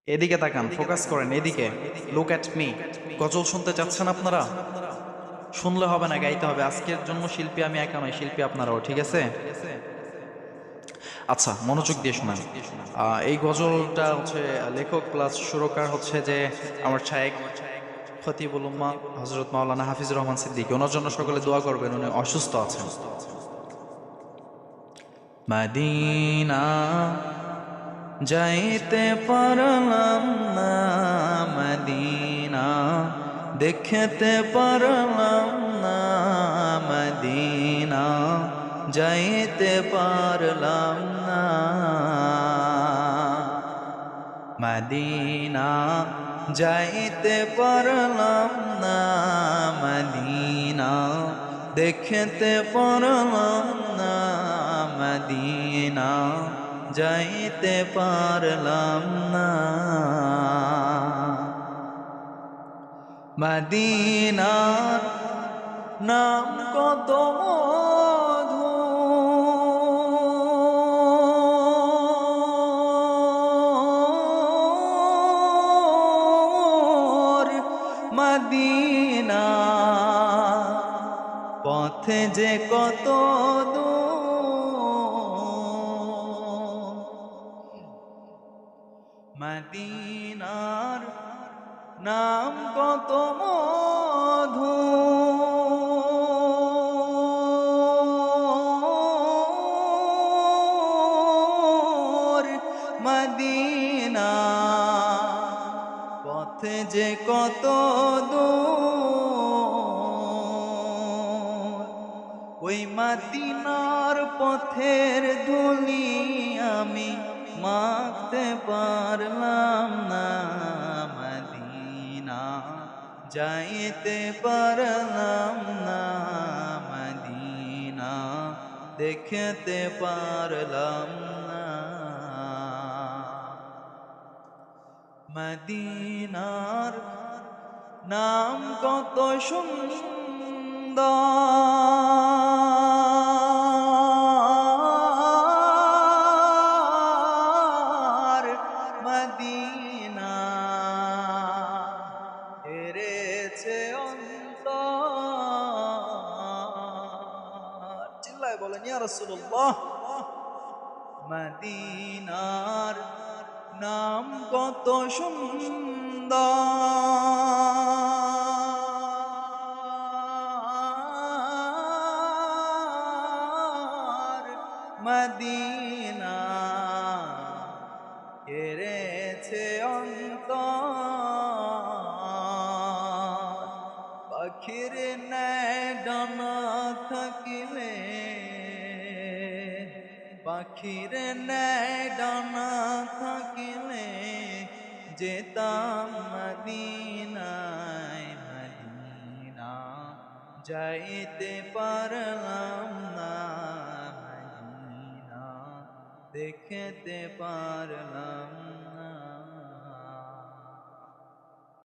এদিকে তাকান, ফোকাস করেন এদিকে। Look at me. গজল শুনতে চাচ্ছেন আপনারা? শুনলে হবে না, গাইতে হবে। আজকের জন্য শিল্পী আমি একা নয়, শিল্পী আপনারাও, ঠিক আছে? আচ্ছা, মনোযোগ দিয়ে শোনান। এই গজলটা হচ্ছে লেখক প্লাস সুরকার হচ্ছে যে আমার শায়েখ খতিবুল উম্মাহ হযরত মাওলানা হাফিজুর রহমান সিদ্দিকী। ওনার জন্য সকলে দোয়া করবেন, উনি অসুস্থ আছেন। মদিনা যাইতে পারলাম না, মদিনা দেখতে পারলাম না, মদিনা যাইতে পারলাম না, মদিনা যাইতে পারলাম না, মদিনা দেখতে পারলাম না, মদিনা যাইতে পারলাম না, মদিনার নাম কত মধু, মদিনা পথে যে কত দূর, মদিনার নাম কত মধু, মদিনা পথে যে কত দূর, ওই মদিনার পথের ধুলি আমি মাখতে পারলাম না, মদিনা যাইতে পারলাম না, মদিনা দেখতে পারলাম না, মদিনার নাম কত সুন্দর, মদিনা হেরেছে অন্তর। চিল্লায় বলেন ইয়া রাসূলুল্লাহ। মদিনার নাম কত সুন্দর, মদিনা কেড়েছে অন্তর, পাখির ন্যায় ডানা থাকিলে, পাখির ন্যায় ডানা থাকিলে যেতাম মদিনায়, মদিনা যাইতে পারলাম না, মদিনা দেখতে পারলাম